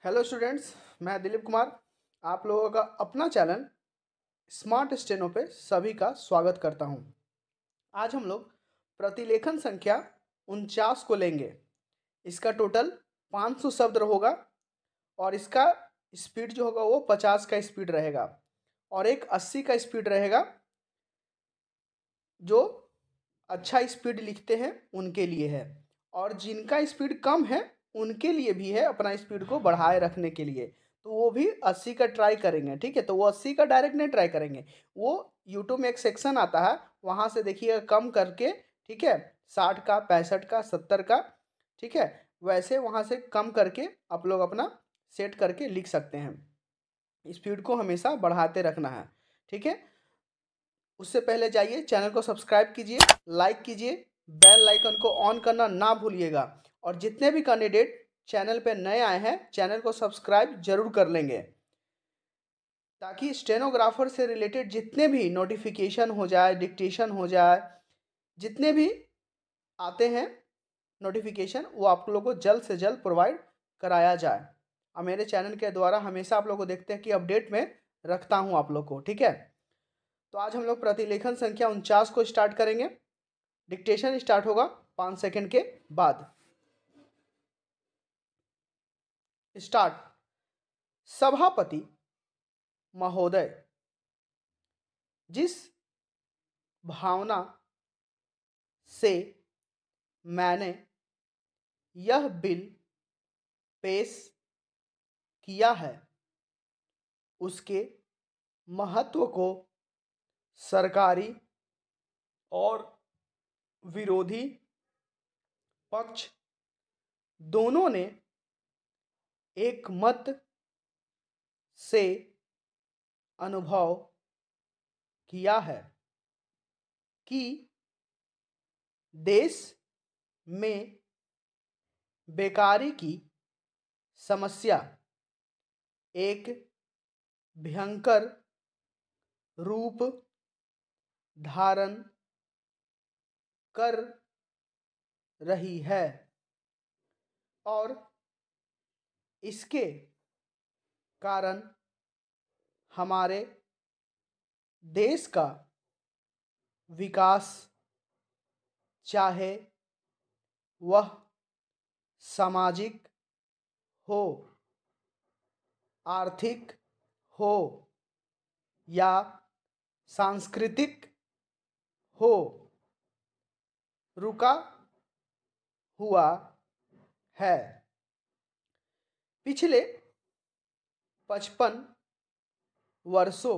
Hello students, मैं दिलीप कुमार आप लोगों का अपना चैनल स्मार्ट स्टेनो पे सभी का स्वागत करता हूं। आज हम लोग प्रतिलेखन संख्या 49 को लेंगे। इसका टोटल 500 शब्द होगा और इसका स्पीड जो होगा वो 50 का स्पीड रहेगा और एक 80 का स्पीड रहेगा। जो अच्छा स्पीड लिखते हैं उनके लिए है और जिनका स्पीड कम है उनके लिए भी है अपना स्पीड को बढ़ाए रखने के लिए। तो वो भी 80 का ट्राई करेंगे, ठीक है। तो वो 80 का डायरेक्ट नहीं ट्राई करेंगे, वो यूट्यूब में एक सेक्शन आता है वहाँ से देखिएगा कम करके, ठीक है, 60 का 65 का 70 का, ठीक है, वैसे वहाँ से कम करके आप लोग अपना सेट करके लिख सकते हैं। स्पीड को हमेशा बढ़ाते रखना है, ठीक है। उससे पहले जाइए चैनल को सब्सक्राइब कीजिए, लाइक कीजिए, बेल आइकन को ऑन करना ना भूलिएगा। और जितने भी कैंडिडेट चैनल पे नए आए हैं चैनल को सब्सक्राइब जरूर कर लेंगे ताकि स्टेनोग्राफर से रिलेटेड जितने भी नोटिफिकेशन हो जाए, डिक्टेशन हो जाए, जितने भी आते हैं नोटिफिकेशन वो आप लोगों को जल्द से जल्द प्रोवाइड कराया जाए। और मेरे चैनल के द्वारा हमेशा आप लोग को देखते हैं कि अपडेट में रखता हूँ आप लोग को, ठीक है। तो आज हम लोग प्रतिलेखन संख्या 49 को स्टार्ट करेंगे। डिक्टेशन स्टार्ट होगा 5 सेकंड के बाद। स्टार्ट। सभापति महोदय, जिस भावना से मैंने यह बिल पेश किया है उसके महत्व को सरकारी और विरोधी पक्ष दोनों ने एक मत से अनुभव किया है कि देश में बेकारी की समस्या एक भयंकर रूप धारण कर रही है और इसके कारण हमारे देश का विकास, चाहे वह सामाजिक हो, आर्थिक हो या सांस्कृतिक हो, रुका हुआ है। पिछले 55 वर्षों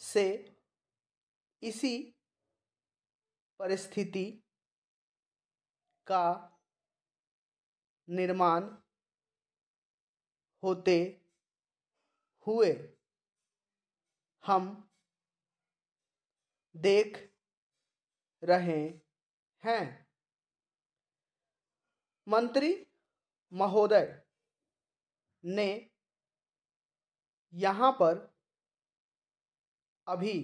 से इसी परिस्थिति का निर्माण होते हुए हम देख रहे हैं। मंत्री महोदय ने यहाँ पर अभी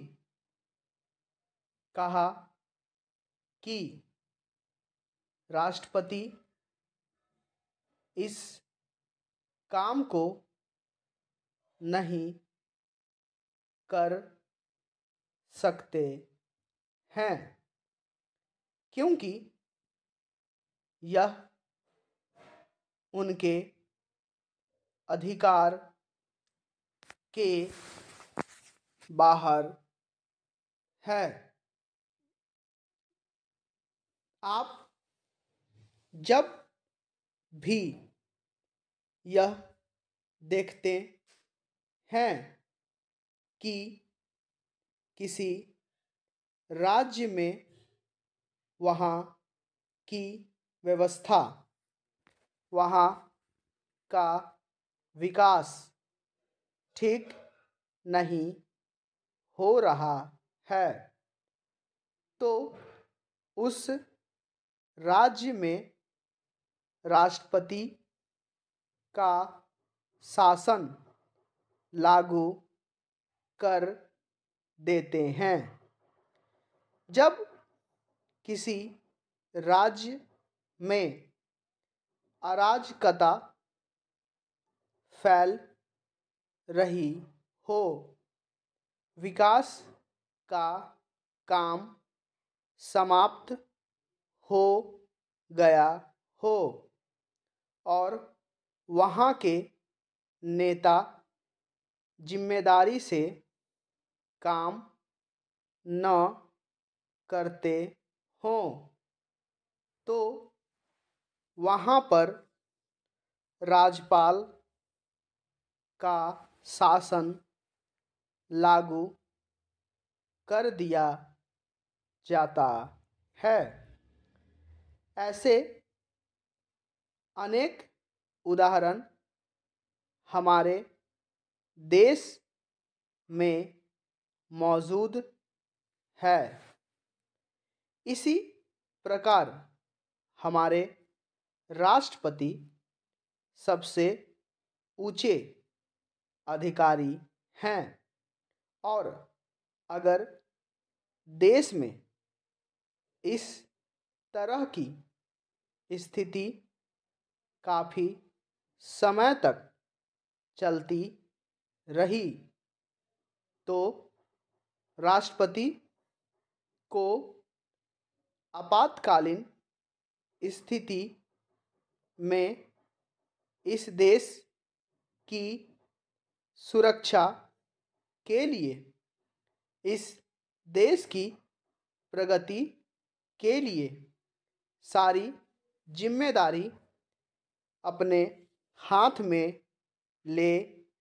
कहा कि राष्ट्रपति इस काम को नहीं कर सकते हैं क्योंकि यह उनके अधिकार के बाहर है। आप जब भी यह देखते हैं कि किसी राज्य में वहाँ की व्यवस्था, वहाँ का विकास ठीक नहीं हो रहा है तो उस राज्य में राष्ट्रपति का शासन लागू कर देते हैं। जब किसी राज्य में अराजकता फैल रही हो, विकास का काम समाप्त हो गया हो और वहाँ के नेता जिम्मेदारी से काम न करते हों तो वहाँ पर राज्यपाल का शासन लागू कर दिया जाता है। ऐसे अनेक उदाहरण हमारे देश में मौजूद है। इसी प्रकार हमारे राष्ट्रपति सबसे ऊंचे अधिकारी हैं और अगर देश में इस तरह की स्थिति काफ़ी समय तक चलती रही तो राष्ट्रपति को आपातकालीन स्थिति में इस देश की सुरक्षा के लिए, इस देश की प्रगति के लिए सारी जिम्मेदारी अपने हाथ में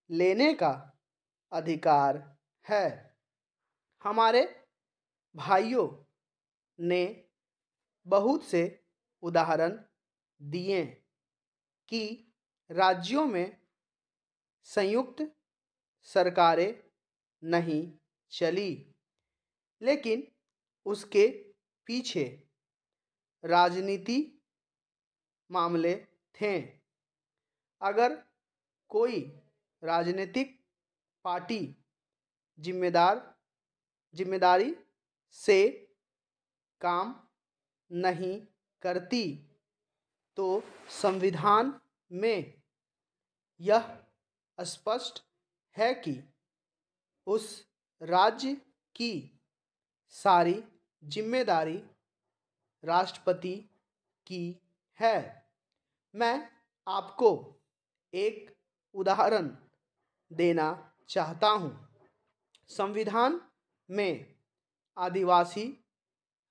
लेने का अधिकार है। हमारे भाइयों ने बहुत से उदाहरण दिए कि राज्यों में संयुक्त सरकारें नहीं चली, लेकिन उसके पीछे राजनीति मामले थे। अगर कोई राजनीतिक पार्टी जिम्मेदारी से काम नहीं करती तो संविधान में यह स्पष्ट है कि उस राज्य की सारी जिम्मेदारी राष्ट्रपति की है। मैं आपको एक उदाहरण देना चाहता हूँ। संविधान में आदिवासी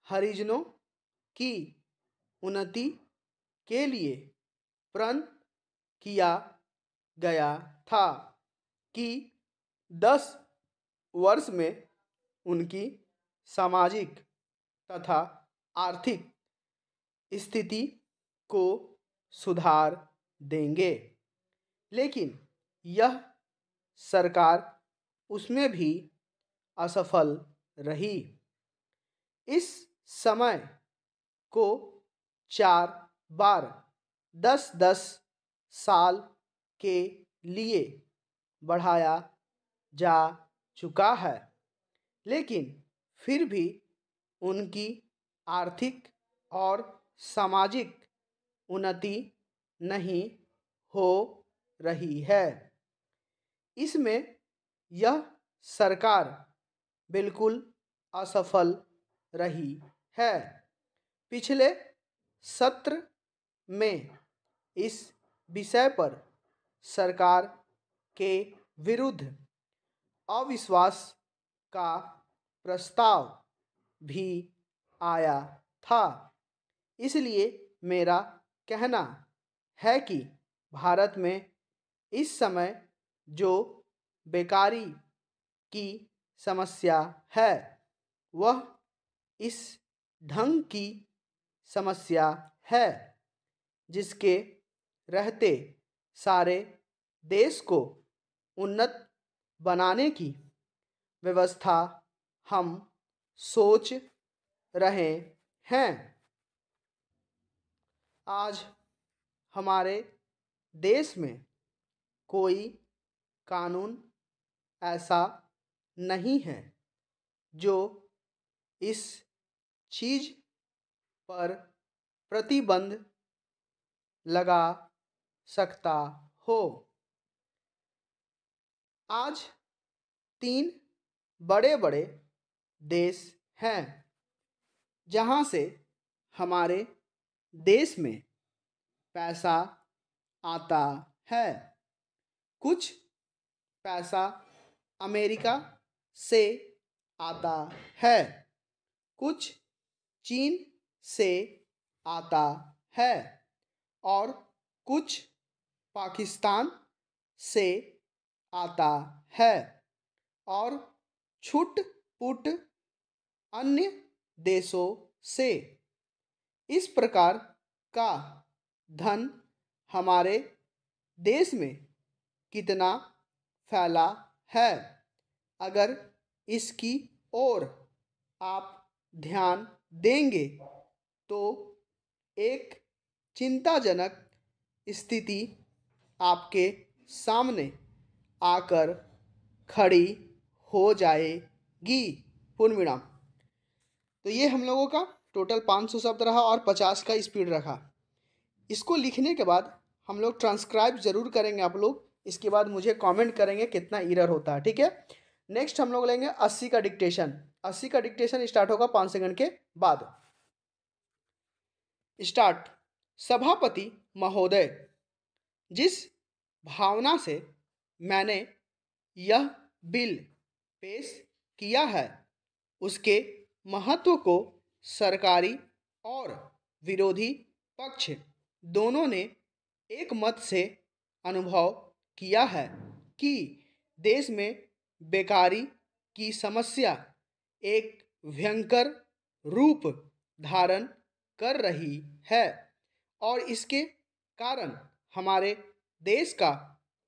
हरिजनों की उन्नति के लिए प्रण किया गया था कि 10 वर्ष में उनकी सामाजिक तथा आर्थिक स्थिति को सुधार देंगे, लेकिन यह सरकार उसमें भी असफल रही। इस समय को 4 बार 10-10 साल के लिए बढ़ाया जा चुका है, लेकिन फिर भी उनकी आर्थिक और सामाजिक उन्नति नहीं हो रही है। इसमें यह सरकार बिल्कुल असफल रही है। पिछले सत्र में इस विषय पर सरकार के विरुद्ध अविश्वास का प्रस्ताव भी आया था। इसलिए मेरा कहना है कि भारत में इस समय जो बेकारी की समस्या है वह इस ढंग की समस्या है जिसके रहते सारे देश को उन्नत बनाने की व्यवस्था हम सोच रहे हैं। आज हमारे देश में कोई कानून ऐसा नहीं है जो इस चीज़ पर प्रतिबंध लगा सकता हो। आज 3 बड़े बड़े देश हैं जहाँ से हमारे देश में पैसा आता है। कुछ पैसा अमेरिका से आता है, कुछ चीन से आता है और कुछ पाकिस्तान से आता है और छुट-पुट अन्य देशों से। इस प्रकार का धन हमारे देश में कितना फैला है, अगर इसकी ओर आप ध्यान देंगे तो एक चिंताजनक स्थिति आपके सामने आकर खड़ी हो जाएगी। पूर्ण विराम। तो ये हम लोगों का टोटल 500 शब्द रहा और 50 का स्पीड रखा। इसको लिखने के बाद हम लोग ट्रांसक्राइब ज़रूर करेंगे आप लोग। इसके बाद मुझे कमेंट करेंगे कितना एरर होता है, ठीक है। नेक्स्ट हम लोग लेंगे 80 का डिक्टेशन। 80 का डिक्टेशन स्टार्ट होगा 5 सेकंड के बाद। स्टार्ट। सभापति महोदय, जिस भावना से मैंने यह बिल पेश किया है उसके महत्व को सरकारी और विरोधी पक्ष दोनों ने एक मत से अनुभव किया है कि देश में बेकारी की समस्या एक भयंकर रूप धारण कर रही है और इसके कारण हमारे देश का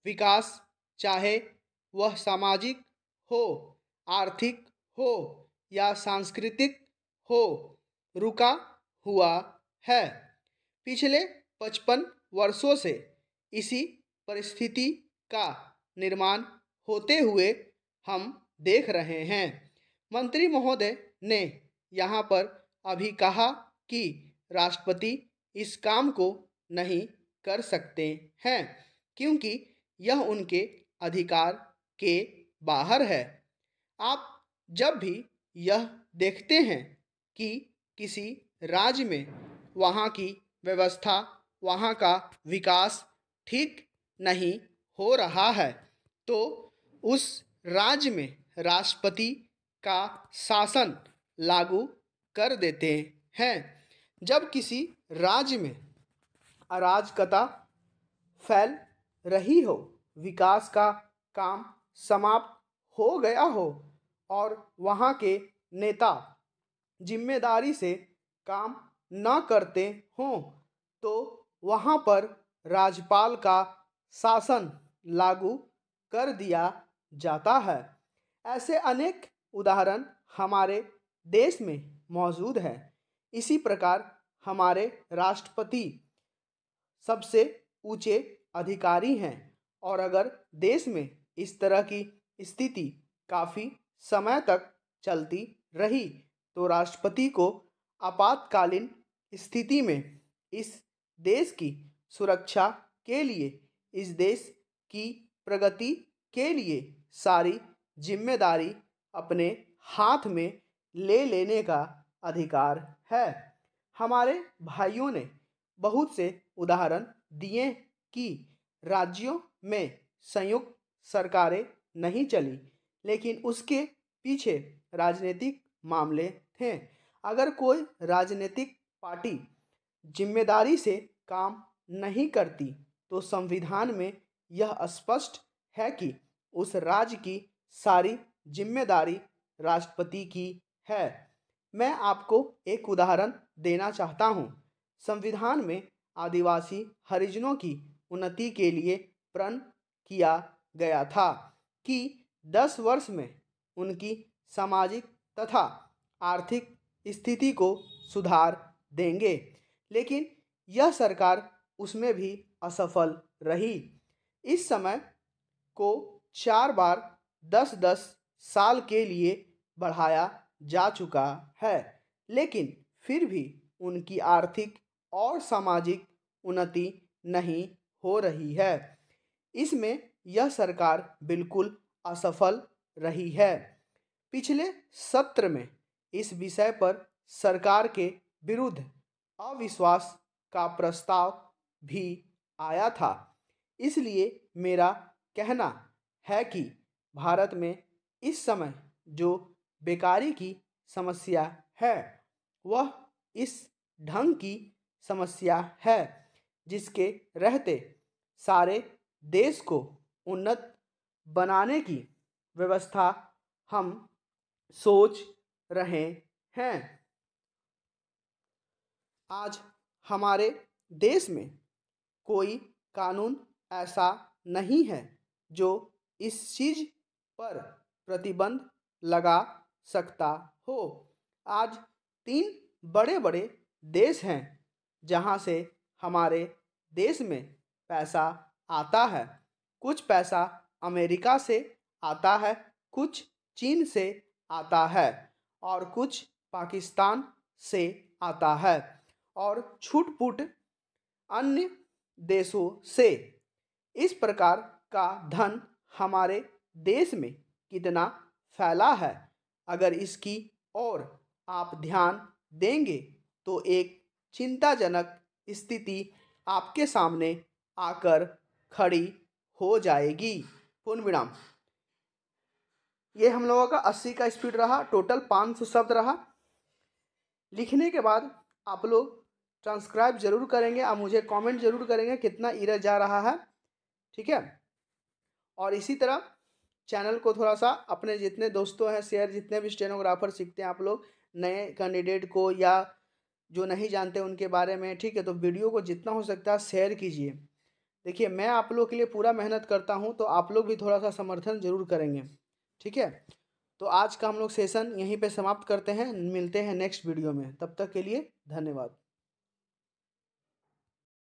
विकास, चाहे वह सामाजिक हो, आर्थिक हो या सांस्कृतिक हो, रुका हुआ है। पिछले 55 वर्षों से इसी परिस्थिति का निर्माण होते हुए हम देख रहे हैं। मंत्री महोदय ने यहाँ पर अभी कहा कि राष्ट्रपति इस काम को नहीं कर सकते हैं क्योंकि यह उनके अधिकार के बाहर है। आप जब भी यह देखते हैं कि किसी राज्य में वहाँ की व्यवस्था, वहाँ का विकास ठीक नहीं हो रहा है तो उस राज्य में राष्ट्रपति का शासन लागू कर देते हैं। जब किसी राज्य में अराजकता फैल रही हो, विकास का काम समाप्त हो गया हो और वहाँ के नेता जिम्मेदारी से काम न करते हों तो वहाँ पर राज्यपाल का शासन लागू कर दिया जाता है। ऐसे अनेक उदाहरण हमारे देश में मौजूद हैं। इसी प्रकार हमारे राष्ट्रपति सबसे ऊंचे अधिकारी हैं और अगर देश में इस तरह की स्थिति काफ़ी समय तक चलती रही तो राष्ट्रपति को आपातकालीन स्थिति में इस देश की सुरक्षा के लिए, इस देश की प्रगति के लिए सारी जिम्मेदारी अपने हाथ में ले लेने का अधिकार है। हमारे भाइयों ने बहुत से उदाहरण दिए कि राज्यों में संयुक्त सरकारें नहीं चली, लेकिन उसके पीछे राजनीतिक मामले थे। अगर कोई राजनीतिक पार्टी जिम्मेदारी से काम नहीं करती तो संविधान में यह स्पष्ट है कि उस राज्य की सारी जिम्मेदारी राष्ट्रपति की है। मैं आपको एक उदाहरण देना चाहता हूँ। संविधान में आदिवासी हरिजनों की उन्नति के लिए प्रण किया गया था कि 10 वर्ष में उनकी सामाजिक तथा आर्थिक स्थिति को सुधार देंगे, लेकिन यह सरकार उसमें भी असफल रही। इस समय को 4 बार 10-10 साल के लिए बढ़ाया जा चुका है, लेकिन फिर भी उनकी आर्थिक और सामाजिक उन्नति नहीं हो रही है। इसमें यह सरकार बिल्कुल असफल रही है। पिछले सत्र में इस विषय पर सरकार के विरुद्ध अविश्वास का प्रस्ताव भी आया था। इसलिए मेरा कहना है कि भारत में इस समय जो बेकारी की समस्या है वह इस ढंग की समस्या है जिसके रहते सारे देश को उन्नत बनाने की व्यवस्था हम सोच रहे हैं। आज हमारे देश में कोई कानून ऐसा नहीं है जो इस चीज़ पर प्रतिबंध लगा सकता हो। आज 3 बड़े बड़े देश हैं जहां से हमारे देश में पैसा आता है। कुछ पैसा अमेरिका से आता है, कुछ चीन से आता है और कुछ पाकिस्तान से आता है और छूट-फूट अन्य देशों से। इस प्रकार का धन हमारे देश में कितना फैला है, अगर इसकी ओर आप ध्यान देंगे तो एक चिंताजनक स्थिति आपके सामने आकर खड़ी हो जाएगी। पूर्ण विराम। ये हम लोगों का 80 का स्पीड रहा, टोटल 500 शब्द रहा। लिखने के बाद आप लोग ट्रांसक्राइब जरूर करेंगे, आप मुझे कमेंट जरूर करेंगे कितना एरर जा रहा है, ठीक है। और इसी तरह चैनल को थोड़ा सा अपने जितने दोस्तों हैं शेयर, जितने भी स्टेनोग्राफर सीखते हैं आप लोग नए कैंडिडेट को या जो नहीं जानते उनके बारे में, ठीक है, तो वीडियो को जितना हो सकता है शेयर कीजिए। देखिए मैं आप लोग के लिए पूरा मेहनत करता हूं, तो आप लोग भी थोड़ा सा समर्थन जरूर करेंगे, ठीक है। तो आज का हम लोग सेशन यहीं पे समाप्त करते हैं, मिलते हैं नेक्स्ट वीडियो में, तब तक के लिए धन्यवाद।